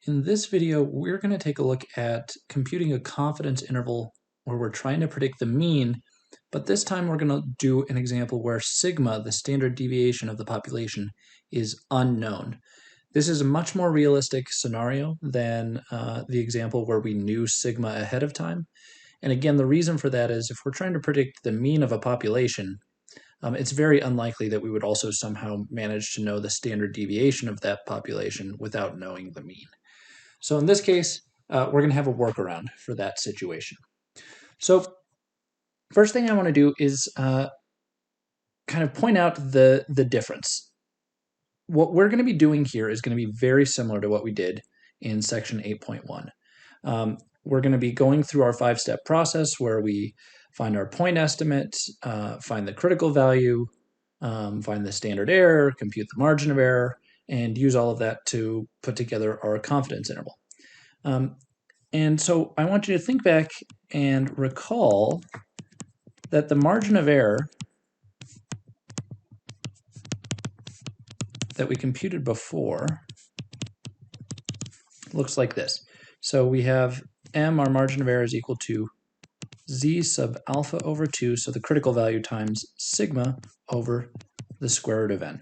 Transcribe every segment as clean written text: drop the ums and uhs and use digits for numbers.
In this video, we're going to take a look at computing a confidence interval where we're trying to predict the mean, but this time we're going to do an example where sigma, the standard deviation of the population, is unknown. This is a much more realistic scenario than the example where we knew sigma ahead of time. And again, the reason for that is if we're trying to predict the mean of a population, it's very unlikely that we would also somehow manage to know the standard deviation of that population without knowing the mean. So in this case, we're going to have a workaround for that situation. So first thing I want to do is kind of point out the difference. What we're going to be doing here is going to be very similar to what we did in section 8.1. We're going to be going through our 5-step process where we find our point estimate, find the critical value, find the standard error, compute the margin of error, and use all of that to put together our confidence interval. And so I want you to think back and recall that the margin of error that we computed before looks like this. So we have m, our margin of error, is equal to z sub alpha over 2, so the critical value times sigma over the square root of n.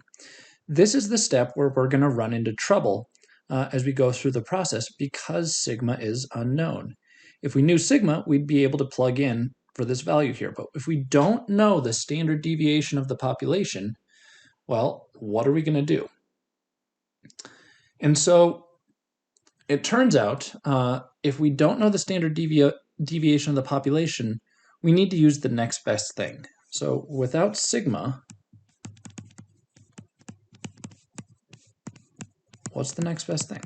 This is the step where we're going to run into trouble as we go through the process because sigma is unknown. If we knew sigma, we'd be able to plug in for this value here. But if we don't know the standard deviation of the population, well, what are we going to do? And so it turns out if we don't know the standard deviation of the population, we need to use the next best thing. So without sigma, what's the next best thing?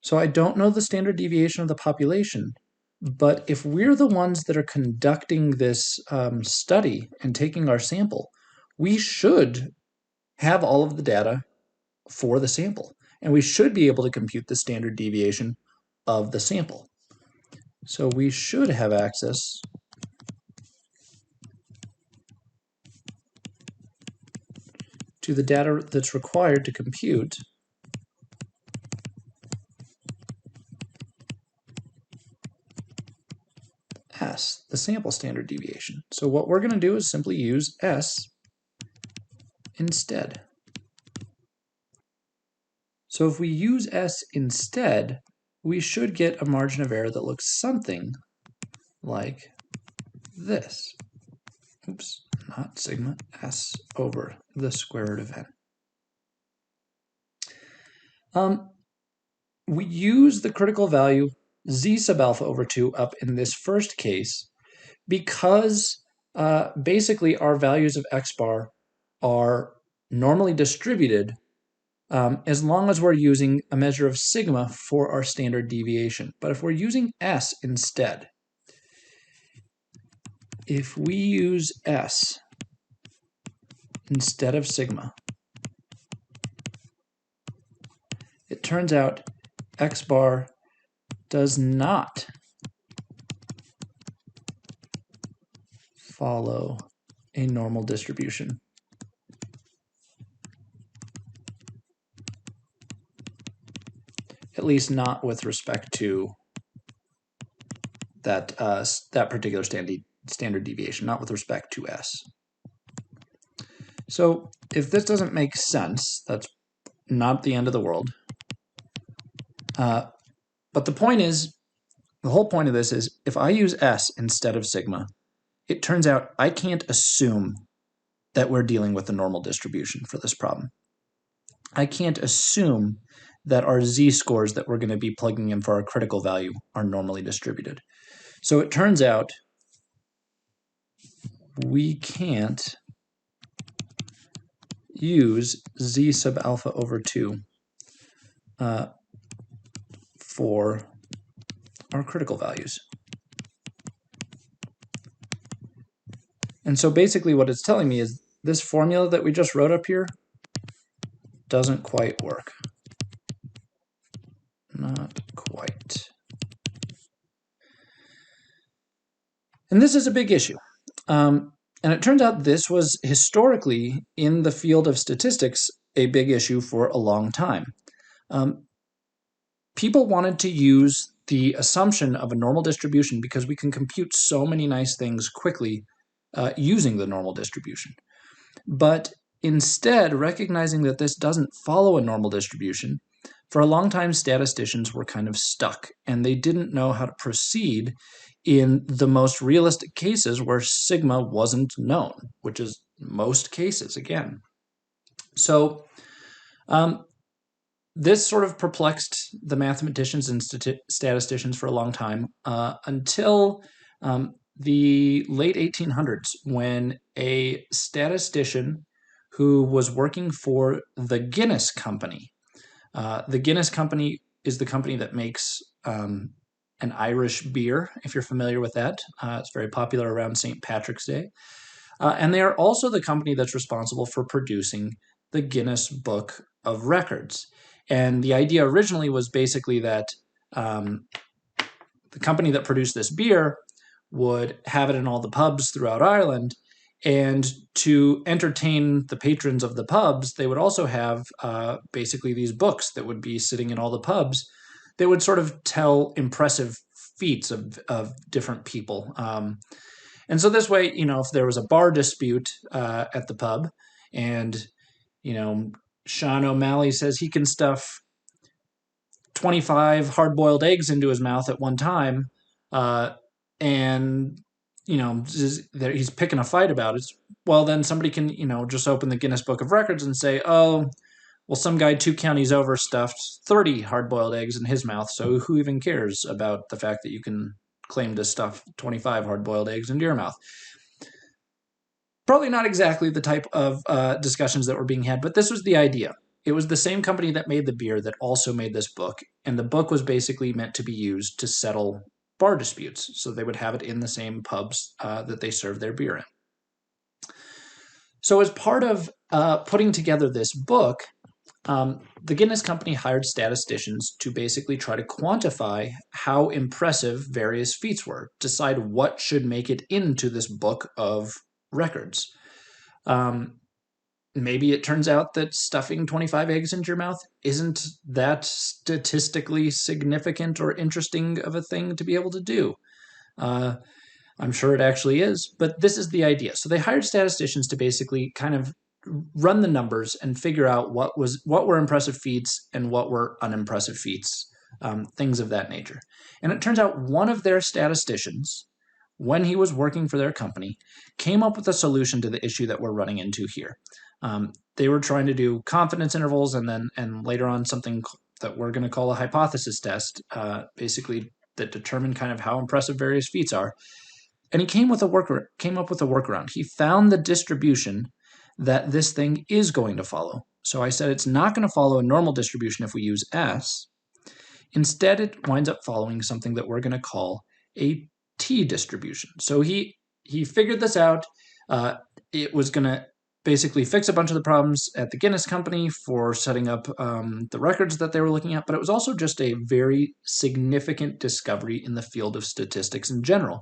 So I don't know the standard deviation of the population, but if we're the ones that are conducting this study and taking our sample, we should have all of the data for the sample, and we should be able to compute the standard deviation of the sample. So we should have access to the data that's required to compute S, the sample standard deviation. So what we're going to do is simply use S instead. So if we use S instead, we should get a margin of error that looks something like this. Oops, not sigma, S over the square root of n. We use the critical value z sub alpha over 2 up in this first case because basically our values of x bar are normally distributed as long as we're using a measure of sigma for our standard deviation. But if we're using S instead, if we use S instead of sigma, it turns out x bar does not follow a normal distribution. At least not with respect to that particular standard deviation, not with respect to S. So if this doesn't make sense, that's not the end of the world. But the point is, the whole point of this is, if I use S instead of sigma, it turns out I can't assume that we're dealing with a normal distribution for this problem. I can't assume that our z-scores that we're going to be plugging in for our critical value are normally distributed. So it turns out we can't use z sub alpha over 2 for our critical values. And so basically what it's telling me is this formula that we just wrote up here doesn't quite work. Not quite. And this is a big issue. And it turns out this was historically in the field of statistics a big issue for a long time. Um, People wanted to use the assumption of a normal distribution because we can compute so many nice things quickly using the normal distribution. But instead, recognizing that this doesn't follow a normal distribution, for a long time statisticians were kind of stuck and they didn't know how to proceed in the most realistic cases where sigma wasn't known, which is most cases again. So um, this sort of perplexed the mathematicians and statisticians for a long time until the late 1800s, when a statistician who was working for the Guinness Company. The Guinness Company is the company that makes an Irish beer, if you're familiar with that. It's very popular around St. Patrick's Day. And they are also the company that's responsible for producing the Guinness Book of Records. And the idea originally was basically that the company that produced this beer would have it in all the pubs throughout Ireland. And to entertain the patrons of the pubs, they would also have basically these books that would be sitting in all the pubs that would sort of tell impressive feats of different people. And so this way, if there was a bar dispute at the pub and, Sean O'Malley says he can stuff 25 hard-boiled eggs into his mouth at one time, and he's picking a fight about it. Well, then somebody can just open the Guinness Book of Records and say, oh, well, some guy 2 counties over stuffed 30 hard-boiled eggs in his mouth, so who even cares about the fact that you can claim to stuff 25 hard-boiled eggs into your mouth? Probably not exactly the type of discussions that were being had, but this was the idea. It was the same company that made the beer that also made this book, and the book was basically meant to be used to settle bar disputes, so they would have it in the same pubs that they served their beer in. So as part of putting together this book, the Guinness Company hired statisticians to basically try to quantify how impressive various feats were, decide what should make it into this book of records. Maybe it turns out that stuffing 25 eggs into your mouth isn't that statistically significant or interesting of a thing to be able to do. I'm sure it actually is, but this is the idea. So they hired statisticians to basically kind of run the numbers and figure out what were impressive feats and what were unimpressive feats, things of that nature. And it turns out one of their statisticians, when he was working for their company, came up with a solution to the issue that we're running into here. They were trying to do confidence intervals and later on something that we're going to call a hypothesis test, basically that determine kind of how impressive various feats are. And he came up with a workaround. He found the distribution that this thing is going to follow. So I said it's not going to follow a normal distribution if we use S. Instead, it winds up following something that we're going to call a T distribution. So he figured this out. It was going to basically fix a bunch of the problems at the Guinness Company for setting up the records that they were looking at, but it was also just a very significant discovery in the field of statistics in general.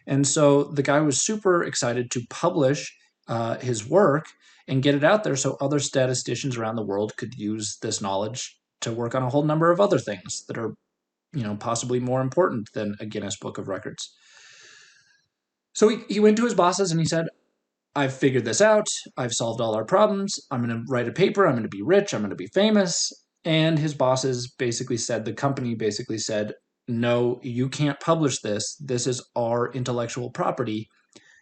And so the guy was super excited to publish his work and get it out there so other statisticians around the world could use this knowledge to work on a whole number of other things that are, possibly more important than a Guinness Book of Records. So he went to his bosses and he said, I've figured this out. I've solved all our problems. I'm going to write a paper. I'm going to be rich. I'm going to be famous. And his bosses basically said, the company basically said, no, you can't publish this. This is our intellectual property.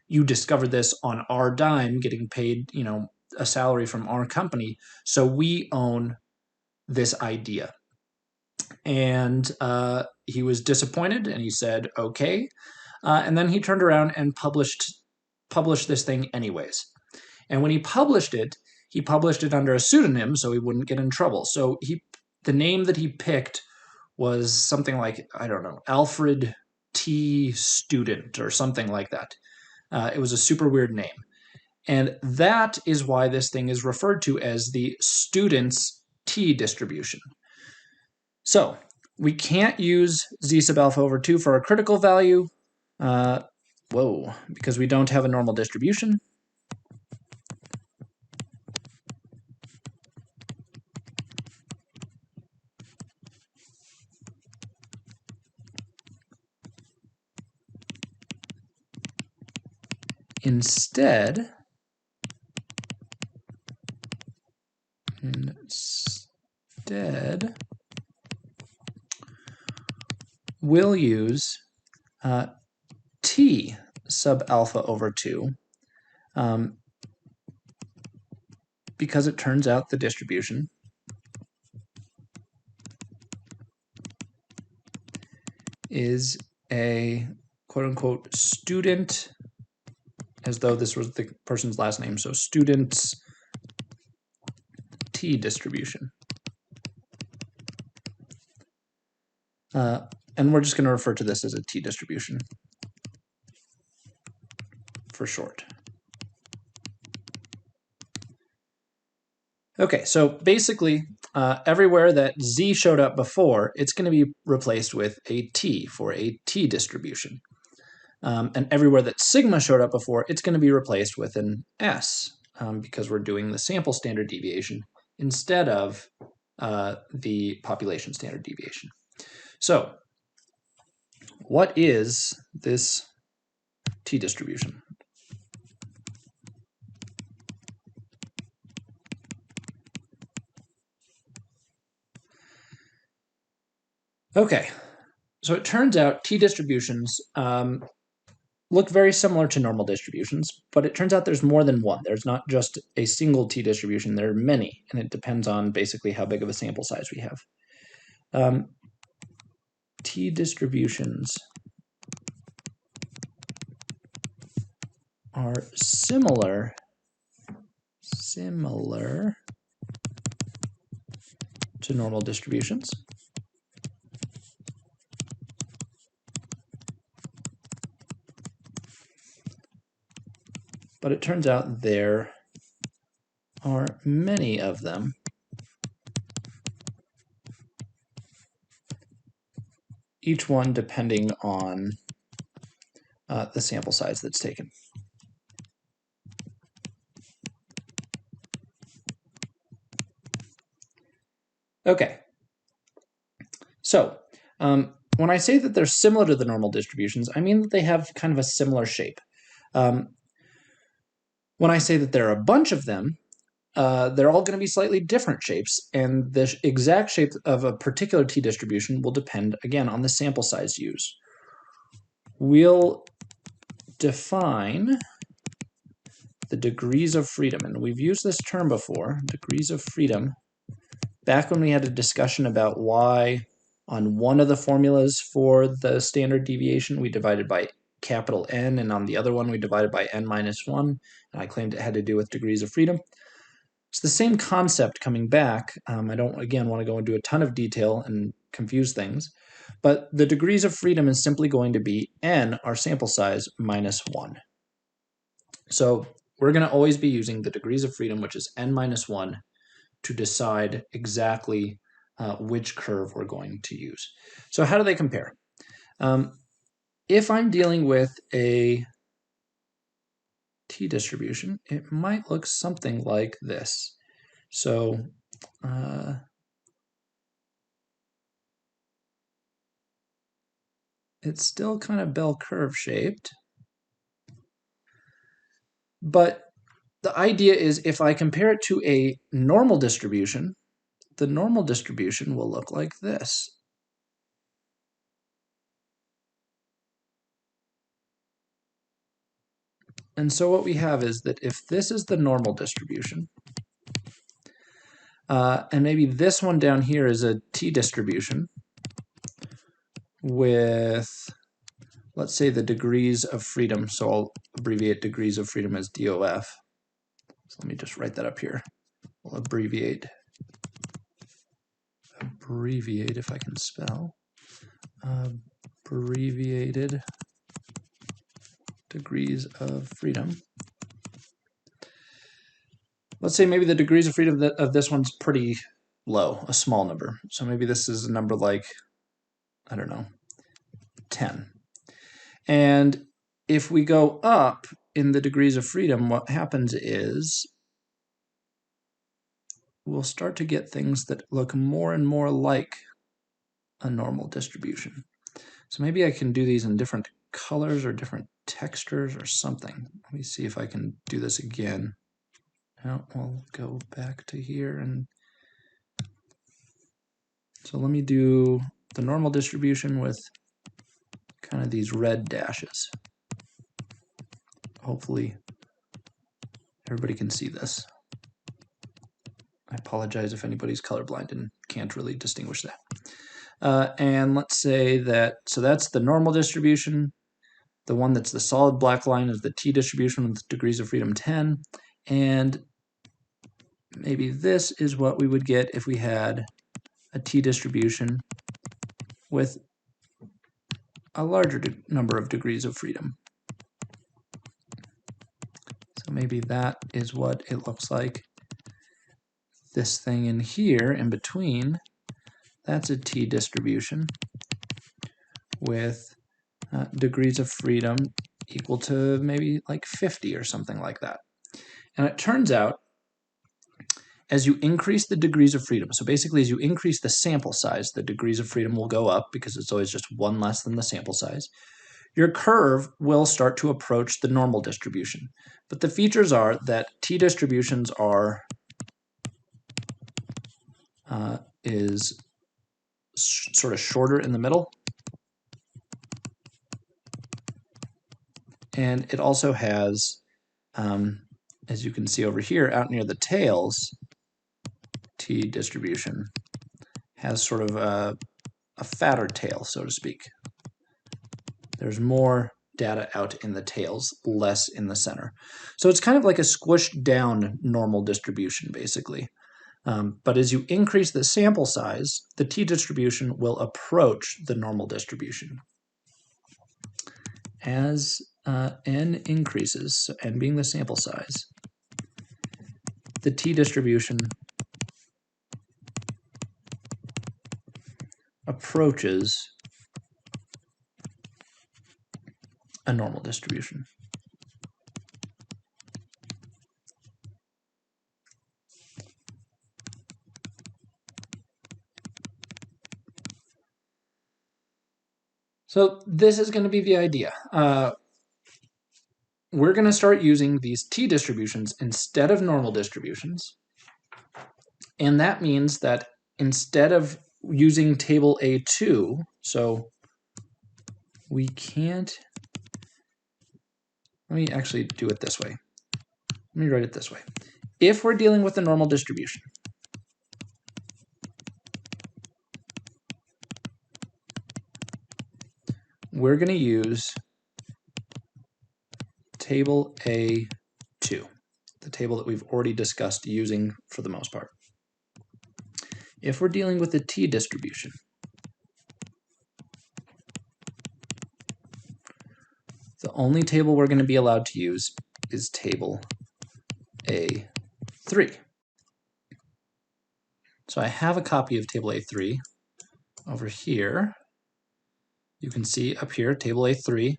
You discovered this on our dime, getting paid, a salary from our company. So we own this idea. And he was disappointed and he said, okay. And then he turned around and published this thing anyways. And when he published it under a pseudonym so he wouldn't get in trouble. So the name that he picked was something like, I don't know, Alfred T. Student or something like that. It was a super weird name. And that is why this thing is referred to as the student's T distribution. So we can't use z sub alpha over 2 for a critical value. Whoa, because we don't have a normal distribution. Instead, we'll use t sub alpha over 2 because it turns out the distribution is a quote-unquote student, as though this was the person's last name, so student's t distribution. And we're just going to refer to this as a t distribution for short. Okay, so basically, everywhere that z showed up before, it's going to be replaced with a t for a t distribution. And everywhere that sigma showed up before, it's going to be replaced with an s, because we're doing the sample standard deviation instead of the population standard deviation. So what is this t distribution? Okay, so it turns out t distributions look very similar to normal distributions, but it turns out there's more than one. There's not just a single t distribution, there are many, and it depends on basically how big of a sample size we have. T distributions are similar to normal distributions. But it turns out there are many of them. Each one depending on the sample size that's taken. Okay, so when I say that they're similar to the normal distributions, I mean that they have kind of a similar shape. When I say that there are a bunch of them, they're all going to be slightly different shapes, and the exact shape of a particular t distribution will depend, again, on the sample size used. We'll define the degrees of freedom, and we've used this term before, degrees of freedom, back when we had a discussion about why on one of the formulas for the standard deviation we divided by capital N, and on the other one we divided by n minus 1, and I claimed it had to do with degrees of freedom. It's the same concept coming back. I don't, again, want to go into a ton of detail and confuse things, but the degrees of freedom is simply going to be n, our sample size, minus 1. So we're going to always be using the degrees of freedom, which is n minus 1, to decide exactly which curve we're going to use. So how do they compare? If I'm dealing with a t distribution, it might look something like this. So it's still kind of bell curve shaped, but the idea is if I compare it to a normal distribution, the normal distribution will look like this. And so what we have is that if this is the normal distribution, and maybe this one down here is a t distribution with, let's say, the degrees of freedom. So I'll abbreviate degrees of freedom as DOF. So let me just write that up here. We'll abbreviate if I can spell. Abbreviated degrees of freedom. Let's say maybe the degrees of freedom of this one's pretty low, a small number. So maybe this is a number like, I don't know, 10. And if we go up in the degrees of freedom, what happens is we'll start to get things that look more and more like a normal distribution. So maybe I can do these in different colors or different textures or something. Let me see if I can do this again. Now we'll go back to here, and so let me do the normal distribution with kind of these red dashes. Hopefully everybody can see this. I apologize if anybody's colorblind and can't really distinguish that. And let's say that, so that's the normal distribution. The one that's the solid black line is the t-distribution with degrees of freedom 10. And maybe this is what we would get if we had a t-distribution with a larger number of degrees of freedom. So maybe that is what it looks like. This thing in here, in between, that's a t-distribution with degrees of freedom equal to maybe like 50 or something like that. And it turns out, as you increase the degrees of freedom, so basically as you increase the sample size, the degrees of freedom will go up because it's always just one less than the sample size. Your curve will start to approach the normal distribution. But the features are that t-distributions are is sort of shorter in the middle. And it also has, as you can see over here, out near the tails, t-distribution has sort of a fatter tail, so to speak. There's more data out in the tails, less in the center. So it's kind of like a squished down normal distribution, basically. But as you increase the sample size, the t-distribution will approach the normal distribution. As n increases, so n being the sample size, the t-distribution approaches a normal distribution. So this is going to be the idea. We're going to start using these t-distributions instead of normal distributions. And that means that instead of using table A2, so we can't, let me actually do it this way. Let me write it this way. If we're dealing with a normal distribution, we're going to use table A2, the table that we've already discussed using for the most part. If we're dealing with a t-distribution, the only table we're going to be allowed to use is table A3. So I have a copy of table A3 over here. You can see up here, table A3.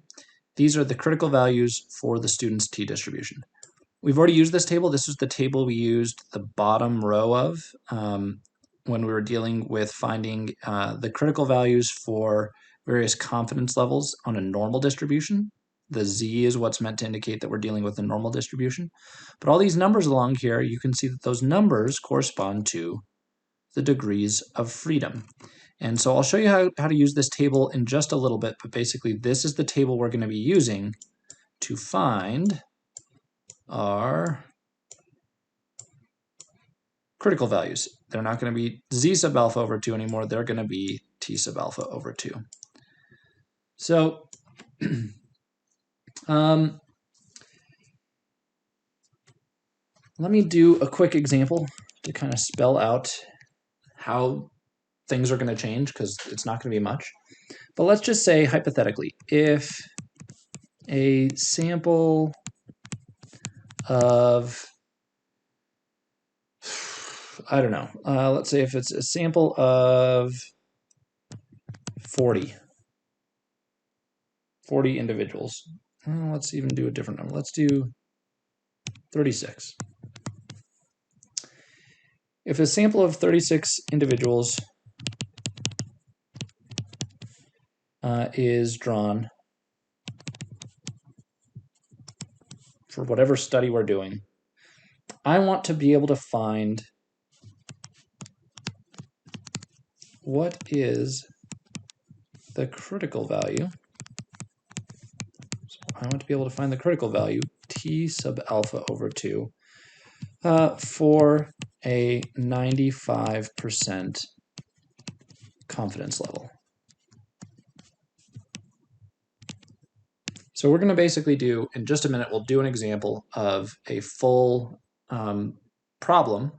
These are the critical values for the student's t-distribution. We've already used this table. This is the table we used the bottom row of when we were dealing with finding the critical values for various confidence levels on a normal distribution. The z is what's meant to indicate that we're dealing with a normal distribution. But all these numbers along here, you can see that those numbers correspond to the degrees of freedom. And so I'll show you how to use this table in just a little bit, but basically this is the table we're going to be using to find our critical values. They're not going to be z sub alpha over 2 anymore. They're going to be t sub alpha over 2. So let me do a quick example to kind of spell out how things are going to change, because it's not going to be much. But let's just say, hypothetically, if a sample of, I don't know, let's say if it's a sample of 40 individuals, let's even do a different number. Let's do 36. If a sample of 36 individuals is drawn for whatever study we're doing, I want to be able to find what is the critical value. So I want to be able to find the critical value, t sub alpha over 2, for a 95% confidence level. So we're going to basically do, in just a minute, we'll do an example of a full problem,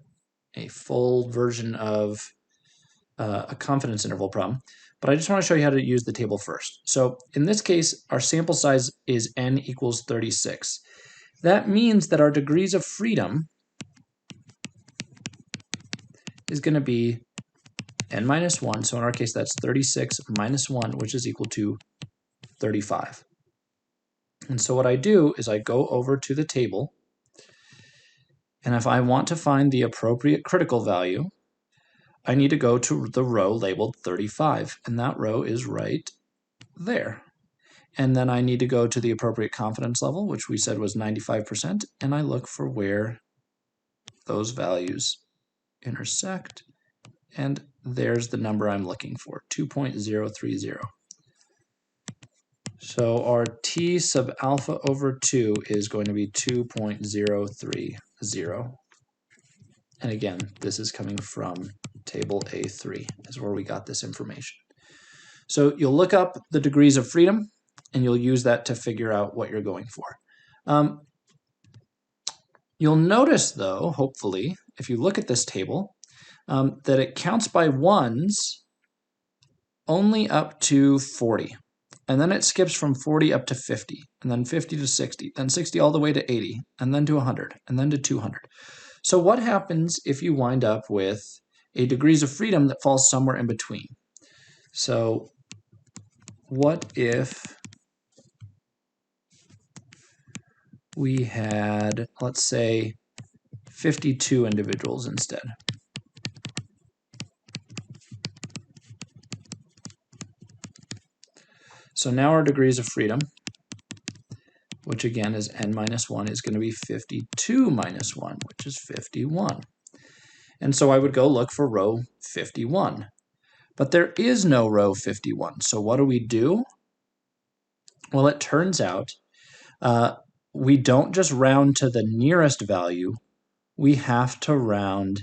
a full version of a confidence interval problem. But I just want to show you how to use the table first. So in this case, our sample size is n equals 36. That means that our degrees of freedom is going to be n minus 1. So in our case, that's 36 minus 1, which is equal to 35. And so what I do is I go over to the table, and if I want to find the appropriate critical value, I need to go to the row labeled 35, and that row is right there. And then I need to go to the appropriate confidence level, which we said was 95%, and I look for where those values intersect, and there's the number I'm looking for, 2.030. So our t sub alpha over 2 is going to be 2.030. And again, this is coming from table A3, is where we got this information. So you'll look up the degrees of freedom, and you'll use that to figure out what you're going for. You'll notice, though, hopefully, if you look at this table, that it counts by ones only up to 40. And then it skips from 40 up to 50, and then 50 to 60, then 60 all the way to 80, and then to 100, and then to 200. So what happens if you wind up with a degrees of freedom that falls somewhere in between? So what if we had, let's say, 52 individuals instead? So now our degrees of freedom, which again is n minus 1, is going to be 52 minus 1, which is 51. And so I would go look for row 51. But there is no row 51. So what do? Well, it turns out we don't just round to the nearest value, we have to round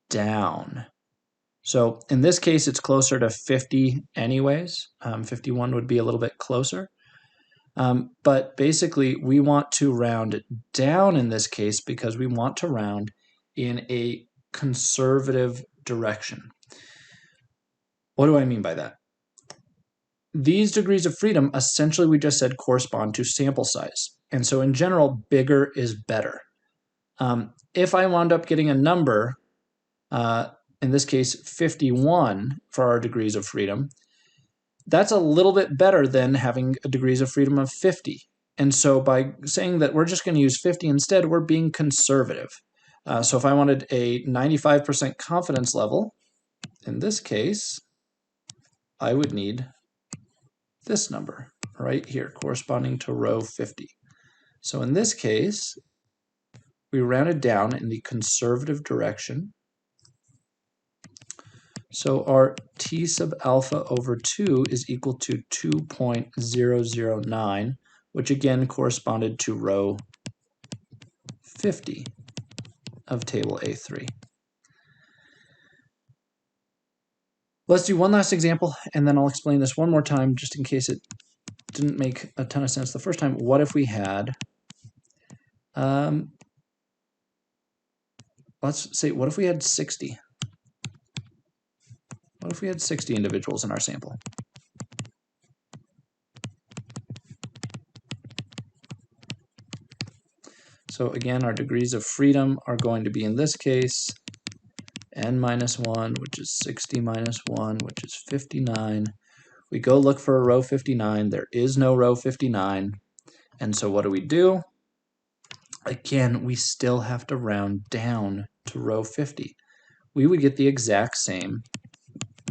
down. So in this case, it's closer to 50 anyways. 51 would be a little bit closer. But basically, we want to round down in this case because we want to round in a conservative direction. What do I mean by that? These degrees of freedom, essentially, we just said correspond to sample size. And so in general, bigger is better. If I wound up getting a number, in this case 51 for our degrees of freedom, that's a little bit better than having a degrees of freedom of 50. And so by saying that we're just going to use 50 instead, we're being conservative. So if I wanted a 95% confidence level, in this case, I would need this number right here, corresponding to row 50. So in this case, we rounded down in the conservative direction. So our t sub alpha over 2 is equal to 2.009, which again corresponded to row 50 of table A3. Let's do one last example, and then I'll explain this one more time just in case it didn't make a ton of sense the first time. What if we had, let's say, what if we had 60? What if we had 60 individuals in our sample? So again, our degrees of freedom are going to be, in this case, n minus 1, which is 60 minus 1, which is 59. We go look for a row 59. There is no row 59. And so what do? Again, we still have to round down to row 50. We would get the exact same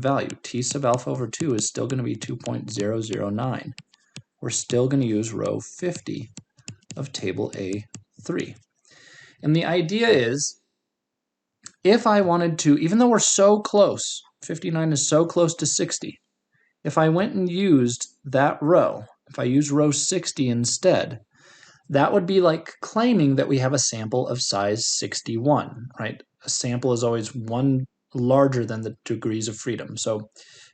value. T sub alpha over 2 is still going to be 2.009. We're still going to use row 50 of table A3. And the idea is, if I wanted to, even though we're so close, 59 is so close to 60, if I went and used that row, if I use row 60 instead, that would be like claiming that we have a sample of size 61, right? A sample is always one larger than the degrees of freedom. So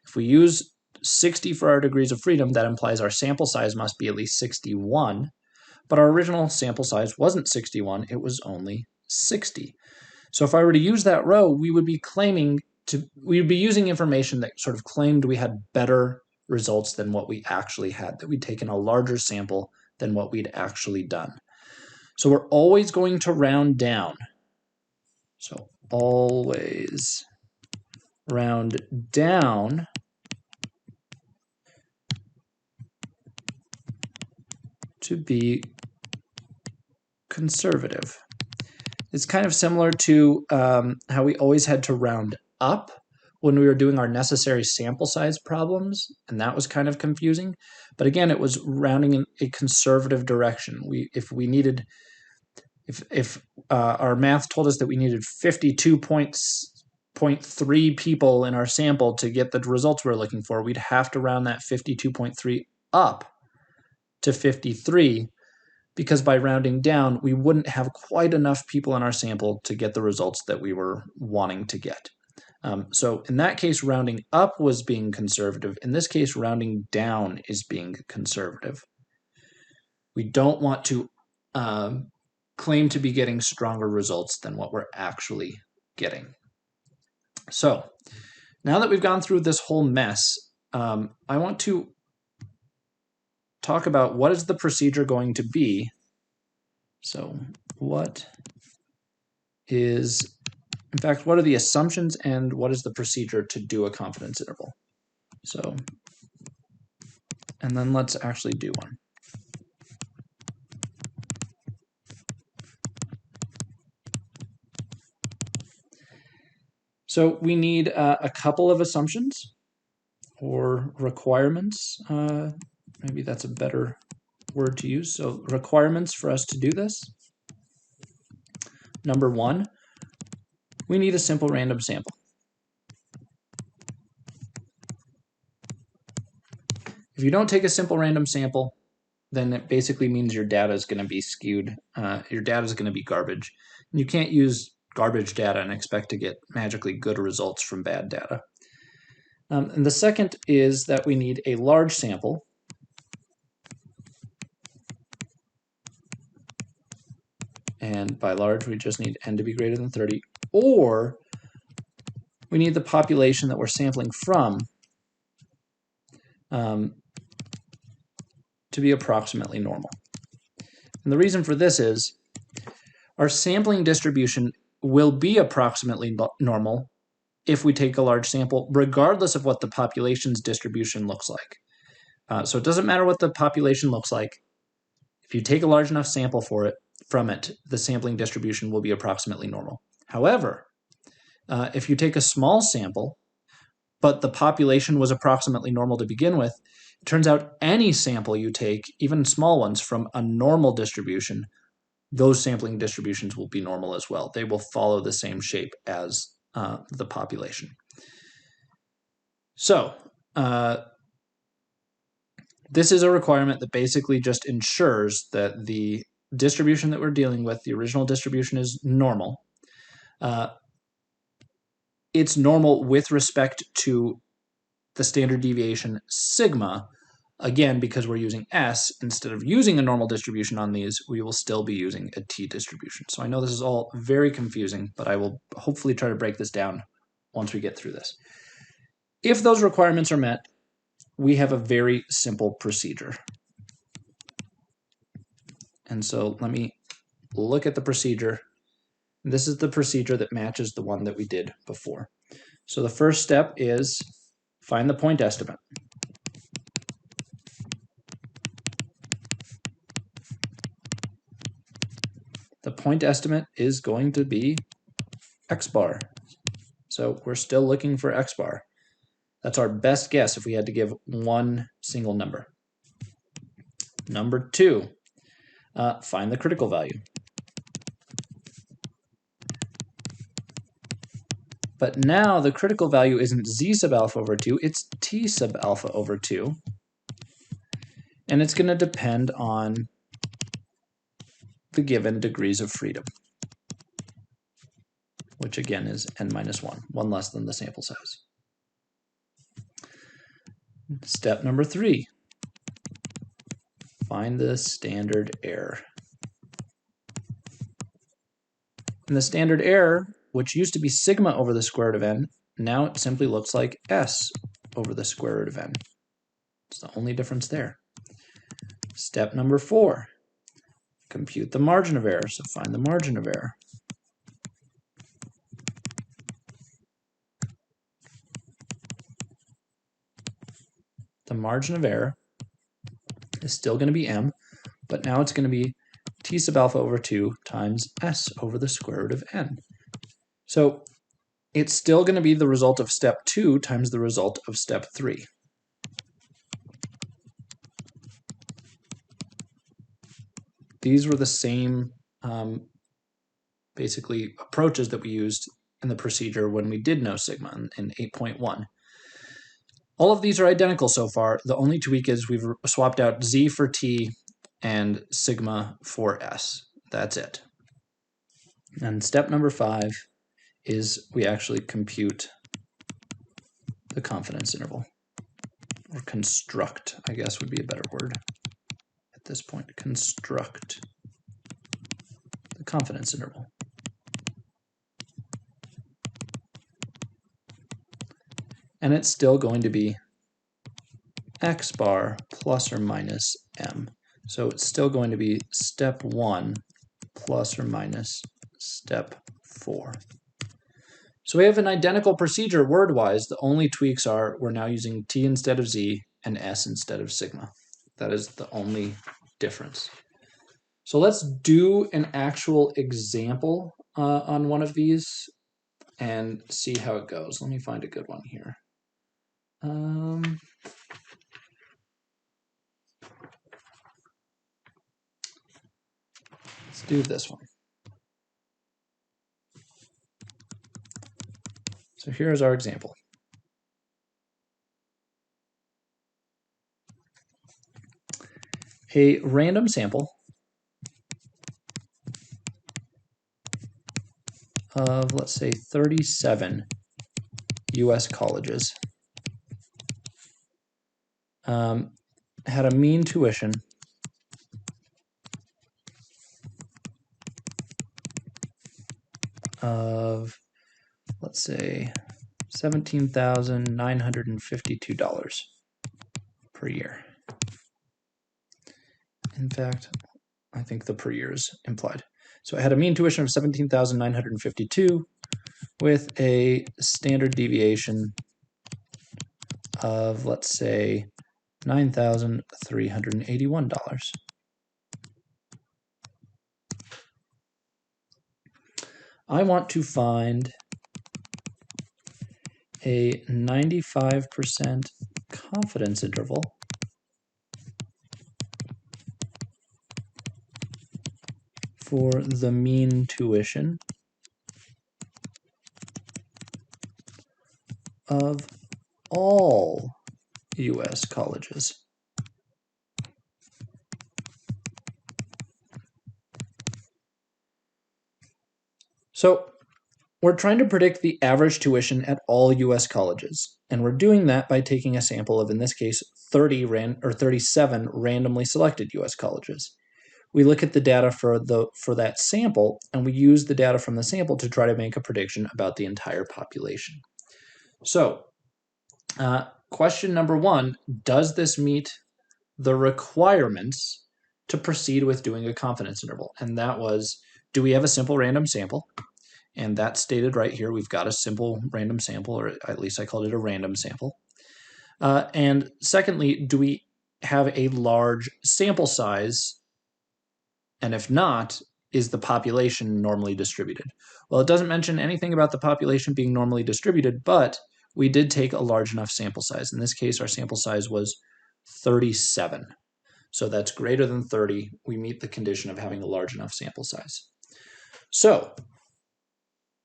if we use 60 for our degrees of freedom, that implies our sample size must be at least 61, but our original sample size wasn't 61, it was only 60. So if I were to use that row, we would be using information that sort of claimed we had better results than what we actually had, that we'd taken a larger sample than what we'd actually done. So we're always going to round down. So always round down to be conservative. It's kind of similar to how we always had to round up when we were doing our necessary sample size problems, and that was kind of confusing. But again, it was rounding in a conservative direction. If our math told us that we needed 52.3 people in our sample to get the results we're looking for, we'd have to round that 52.3 up to 53, because by rounding down, we wouldn't have quite enough people in our sample to get the results that we were wanting to get. So in that case, rounding up was being conservative. In this case, rounding down is being conservative. We don't want to claim to be getting stronger results than what we're actually getting. So now that we've gone through this whole mess, I want to talk about what is the procedure going to be. So what are the assumptions and what is the procedure to do a confidence interval? So, and then let's actually do one. So we need a couple of assumptions or requirements. Maybe that's a better word to use. So requirements for us to do this. Number one, we need a simple random sample. If you don't take a simple random sample, then it basically means your data is going to be skewed. Your data is going to be garbage. And you can't use garbage data and expect to get magically good results from bad data. And the second is that we need a large sample. And by large, we just need n to be greater than 30. Or we need the population that we're sampling from to be approximately normal. And the reason for this is our sampling distribution will be approximately normal if we take a large sample, regardless of what the population's distribution looks like. So it doesn't matter what the population looks like. If you take a large enough sample from it, the sampling distribution will be approximately normal. However, if you take a small sample, but the population was approximately normal to begin with, it turns out any sample you take, even small ones, from a normal distribution, those sampling distributions will be normal as well. They will follow the same shape as the population. So this is a requirement that basically just ensures that the distribution that we're dealing with, the original distribution, is normal. It's normal with respect to the standard deviation sigma. Again, because we're using S, instead of using a normal distribution on these, we will still be using a t distribution. So I know this is all very confusing, but I will hopefully try to break this down once we get through this. If those requirements are met, we have a very simple procedure. And so let me look at the procedure. This is the procedure that matches the one that we did before. So the first step is find the point estimate. point estimate is going to be X bar. So we're still looking for X bar. That's our best guess if we had to give one single number. Number 2, find the critical value. But now the critical value isn't z sub alpha over 2, it's t sub alpha over 2. And it's going to depend on the given degrees of freedom, which again is n minus 1, one less than the sample size. Step number 3, find the standard error. And the standard error, which used to be sigma over the square root of n, now it simply looks like s over the square root of n. It's the only difference there. Step number 4, compute the margin of error. So find the margin of error. The margin of error is still going to be m, but now it's going to be t sub alpha over 2 times s over the square root of n. So it's still going to be the result of step 2 times the result of step 3. These were the same basically approaches that we used in the procedure when we did know sigma in 8.1. All of these are identical so far. The only tweak is we've swapped out z for t and sigma for s. That's it. And step number 5 is we actually compute the confidence interval, or construct, I guess would be a better word at this point. Construct the confidence interval. And it's still going to be x bar plus or minus m. So it's still going to be step 1 plus or minus step 4. So we have an identical procedure word-wise. The only tweaks are we're now using t instead of z and s instead of sigma. That is the only difference. So let's do an actual example on one of these and see how it goes. Let me find a good one here. Let's do this one. So here's our example. A random sample of, let's say, 37 US colleges had a mean tuition of, let's say, $17,952 per year. In fact, I think the per year is implied. So it had a mean tuition of $17,952 with a standard deviation of, let's say, $9,381. I want to find a 95% confidence interval for the mean tuition of all US colleges. So we're trying to predict the average tuition at all US colleges, and we're doing that by taking a sample of, in this case, 37 randomly selected US colleges. We look at the data for that sample, and we use the data from the sample to try to make a prediction about the entire population. So, question number 1, does this meet the requirements to proceed with doing a confidence interval? And that was, do we have a simple random sample? And that's stated right here. We've got a simple random sample, or at least I called it a random sample. And secondly, do we have a large sample size? And if not, is the population normally distributed? Well, it doesn't mention anything about the population being normally distributed, but we did take a large enough sample size. In this case, our sample size was 37. So that's greater than 30. We meet the condition of having a large enough sample size. So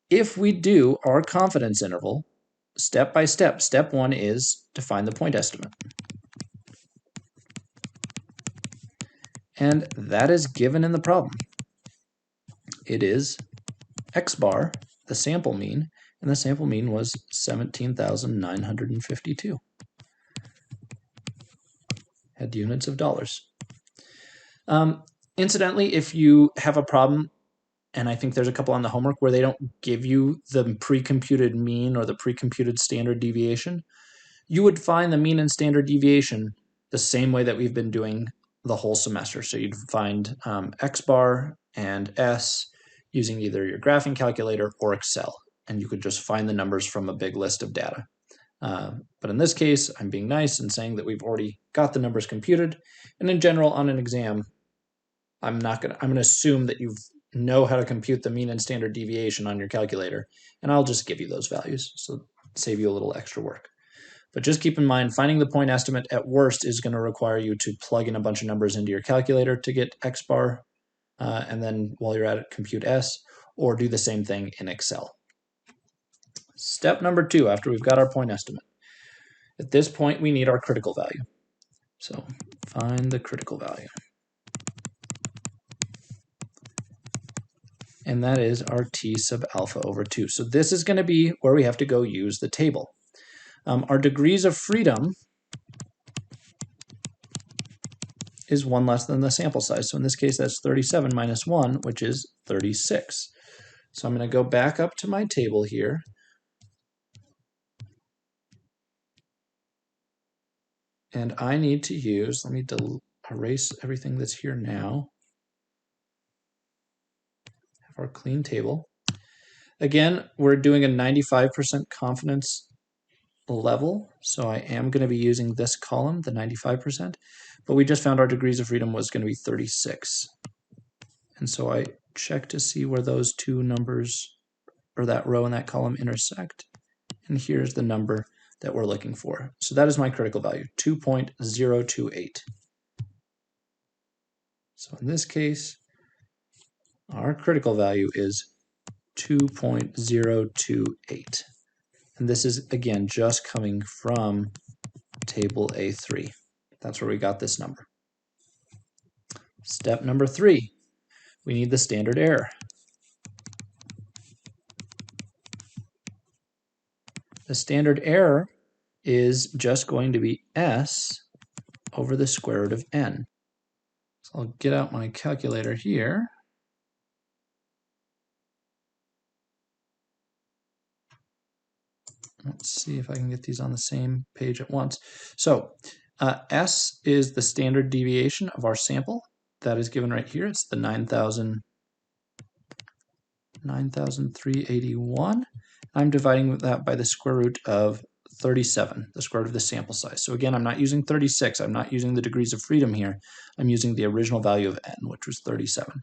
if we do our confidence interval step by step, step one is to find the point estimate. And that is given in the problem. It is x bar, the sample mean, and the sample mean was 17,952 had units of dollars. Incidentally, if you have a problem, and I think there's a couple on the homework where they don't give you the pre-computed mean or the pre-computed standard deviation, you would find the mean and standard deviation the same way that we've been doing the whole semester. So you'd find x bar and s using either your graphing calculator or Excel, and you could just find the numbers from a big list of data. But in this case, I'm being nice and saying that we've already got the numbers computed. And in general, on an exam, I'm going to assume that you know how to compute the mean and standard deviation on your calculator, and I'll just give you those values, so save you a little extra work. But just keep in mind, finding the point estimate at worst is going to require you to plug in a bunch of numbers into your calculator to get x bar, and then while you're at it, compute s, or do the same thing in Excel. Step number 2, after we've got our point estimate. At this point, we need our critical value. So find the critical value. And that is our t sub alpha over 2. So this is going to be where we have to go use the table. Our degrees of freedom is 1 less than the sample size. So in this case, that's 37 minus 1, which is 36. So I'm going to go back up to my table here. And I need to use, let me erase everything that's here now. Have our clean table. Again, we're doing a 95% confidence level, so I am going to be using this column, the 95%, but we just found our degrees of freedom was going to be 36. And so I check to see where those two numbers, or that row and that column, intersect. And here's the number that we're looking for. So that is my critical value, 2.028. So in this case, our critical value is 2.028. And this is, again, just coming from table A3. That's where we got this number. Step number 3, we need the standard error. The standard error is just going to be s over the square root of n. So I'll get out my calculator here. Let's see if I can get these on the same page at once. So S is the standard deviation of our sample. That is given right here. It's the 9,381. I'm dividing that by the square root of 37, the square root of the sample size. So again, I'm not using 36. I'm not using the degrees of freedom here. I'm using the original value of n, which was 37.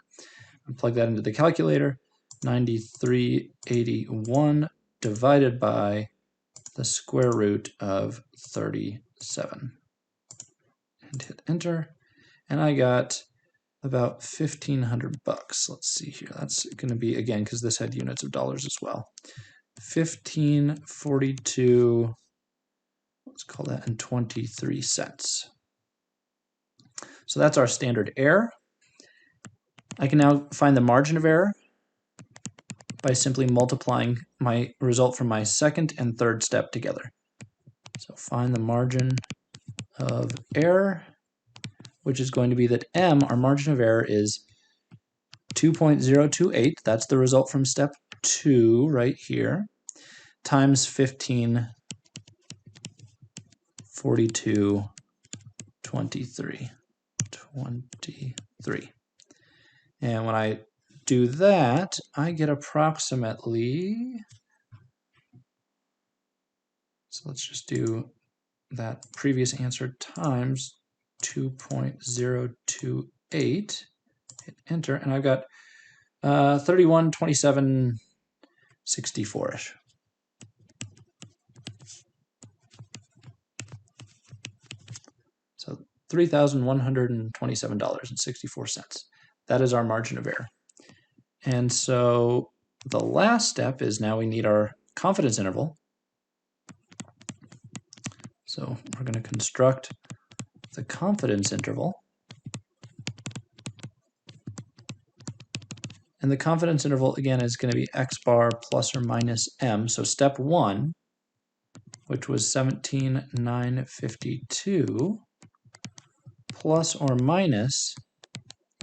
I plug that into the calculator. 9381 divided by the square root of 37. And hit enter. And I got about $1,500 bucks. Let's see here. That's going to be, again, because this had units of dollars as well. 1542, let's call that, and 23 cents. So that's our standard error. I can now find the margin of error by simply multiplying my result from my second and third step together. So find the margin of error, which is going to be that m, our margin of error, is 2.028. That's the result from step 2 right here, times 1542.23. And when I do that, I get approximately, so let's just do that previous answer times 2.028, hit enter, and I've got 31, 27, 64-ish. So $3,127.64. That is our margin of error. And so the last step is now we need our confidence interval. So we're going to construct the confidence interval. And the confidence interval, again, is going to be x bar plus or minus m. So step 1, which was 17,952, plus or minus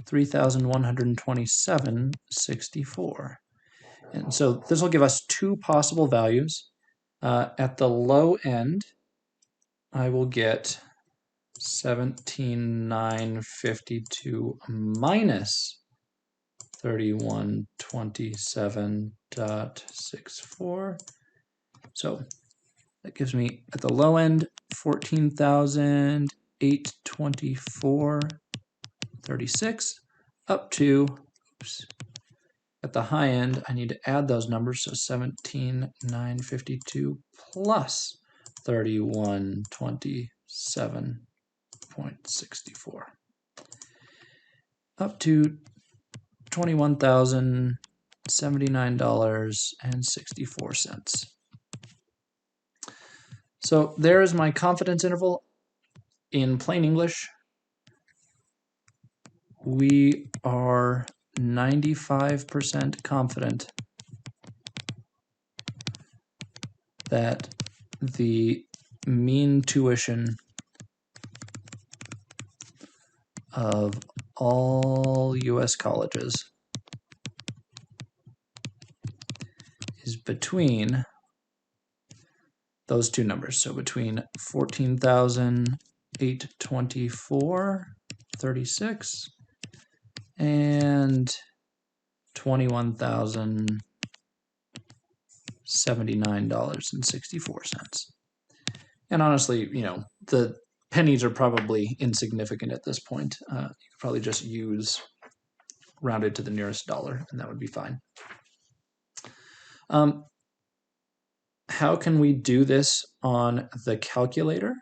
3,127.64. And so this will give us two possible values. At the low end, I will get 17,952 minus 3127.64. So that gives me at the low end 14,824.36 up to, at the high end, I need to add those numbers, so 17,952 plus 3127.64 up to $21,079.64. So there is my confidence interval. In plain English, we are 95% confident that the mean tuition of all U.S. colleges is between those two numbers. So between 14,824.36 and $21,079.64. And honestly, you know, the pennies are probably insignificant at this point. You could probably just use rounded to the nearest dollar, and that would be fine. How can we do this on the calculator?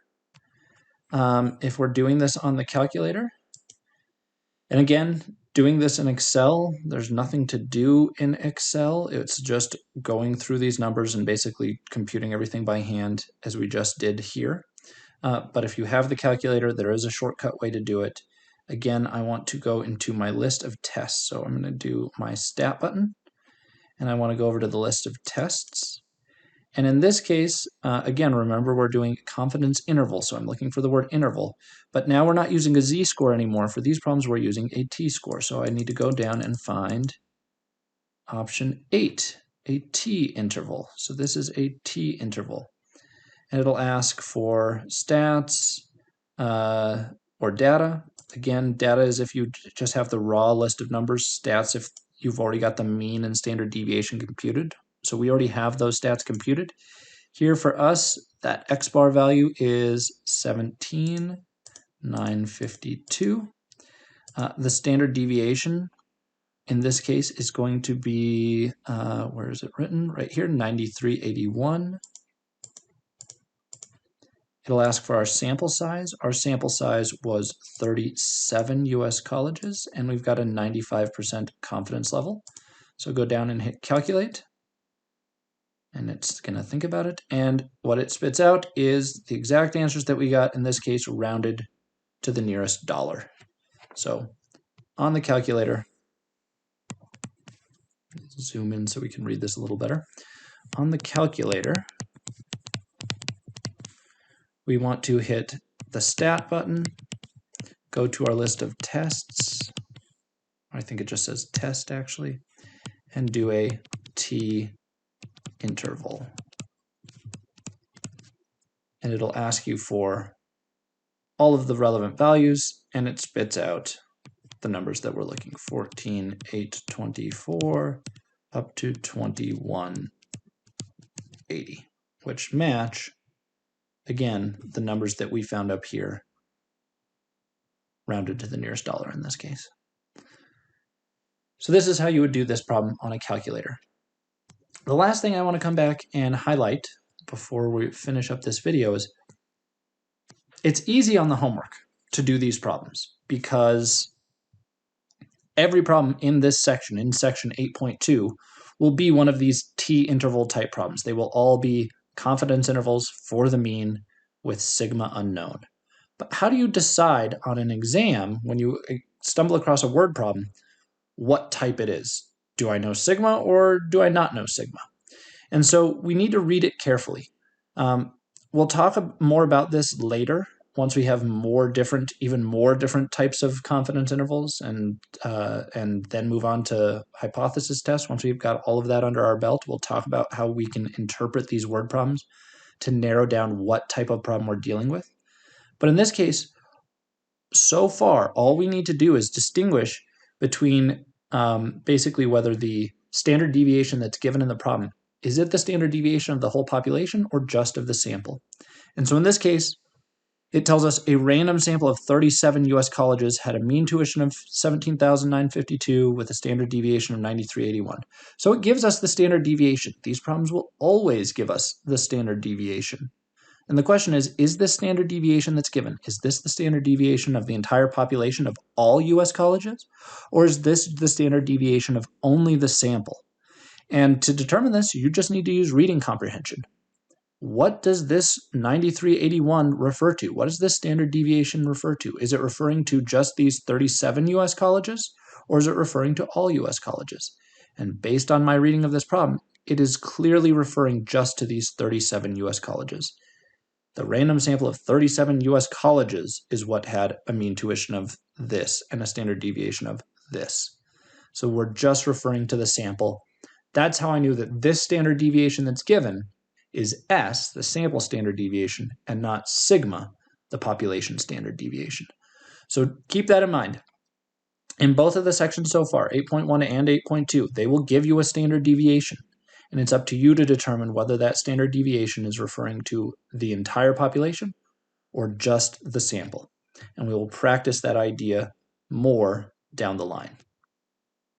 If we're doing this on the calculator, and again, doing this in Excel, there's nothing to do in Excel. It's just going through these numbers and basically computing everything by hand as we just did here. But if you have the calculator, there is a shortcut way to do it. Again, I want to go into my list of tests. So I'm going to do my stat button, and I want to go over to the list of tests. And in this case, again, remember we're doing confidence interval, so I'm looking for the word interval. But now we're not using a z-score anymore. For these problems, we're using a t-score. So I need to go down and find option 8, a t-interval. So this is a t-interval. And it'll ask for stats or data. Again, data is if you just have the raw list of numbers. Stats if you've already got the mean and standard deviation computed. So we already have those stats computed. Here for us, that x bar value is 17,952. The standard deviation in this case is going to be, where is it written? Right here, 9381. It'll ask for our sample size. Our sample size was 37 US colleges, and we've got a 95% confidence level. So go down and hit calculate. And it's going to think about it. And what it spits out is the exact answers that we got, in this case, rounded to the nearest dollar. So on the calculator, zoom in so we can read this a little better. On the calculator, we want to hit the stat button, go to our list of tests. I think it just says test actually, and do a t interval. And it'll ask you for all of the relevant values, and it spits out the numbers that we're looking for, 14,824 up to 2180, which match, again, the numbers that we found up here, rounded to the nearest dollar in this case. So this is how you would do this problem on a calculator. The last thing I want to come back and highlight before we finish up this video is it's easy on the homework to do these problems because every problem in this section, in section 8.2, will be one of these t-interval type problems. They will all be confidence intervals for the mean with sigma unknown. But how do you decide on an exam when you stumble across a word problem what type it is? Do I know sigma or do I not know sigma? And so we need to read it carefully. We'll talk more about this later once we have even more different types of confidence intervals, and then move on to hypothesis tests. Once we've got all of that under our belt, we'll talk about how we can interpret these word problems to narrow down what type of problem we're dealing with. But in this case, so far, all we need to do is distinguish between basically whether the standard deviation that's given in the problem, is it the standard deviation of the whole population or just of the sample? And so in this case, it tells us a random sample of 37 US colleges had a mean tuition of 17,952 with a standard deviation of 9381. So it gives us the standard deviation. These problems will always give us the standard deviation. And the question is this standard deviation that's given, is this the standard deviation of the entire population of all US colleges? Or is this the standard deviation of only the sample? And to determine this, you just need to use reading comprehension. What does this 9381 refer to? What does this standard deviation refer to? Is it referring to just these 37 US colleges, or is it referring to all US colleges? And based on my reading of this problem, it is clearly referring just to these 37 US colleges. The random sample of 37 US colleges is what had a mean tuition of this and a standard deviation of this. So we're just referring to the sample. That's how I knew that this standard deviation that's given is S, the sample standard deviation, and not sigma, the population standard deviation. So keep that in mind. In both of the sections so far, 8.1 and 8.2, they will give you a standard deviation. And it's up to you to determine whether that standard deviation is referring to the entire population or just the sample. And we will practice that idea more down the line.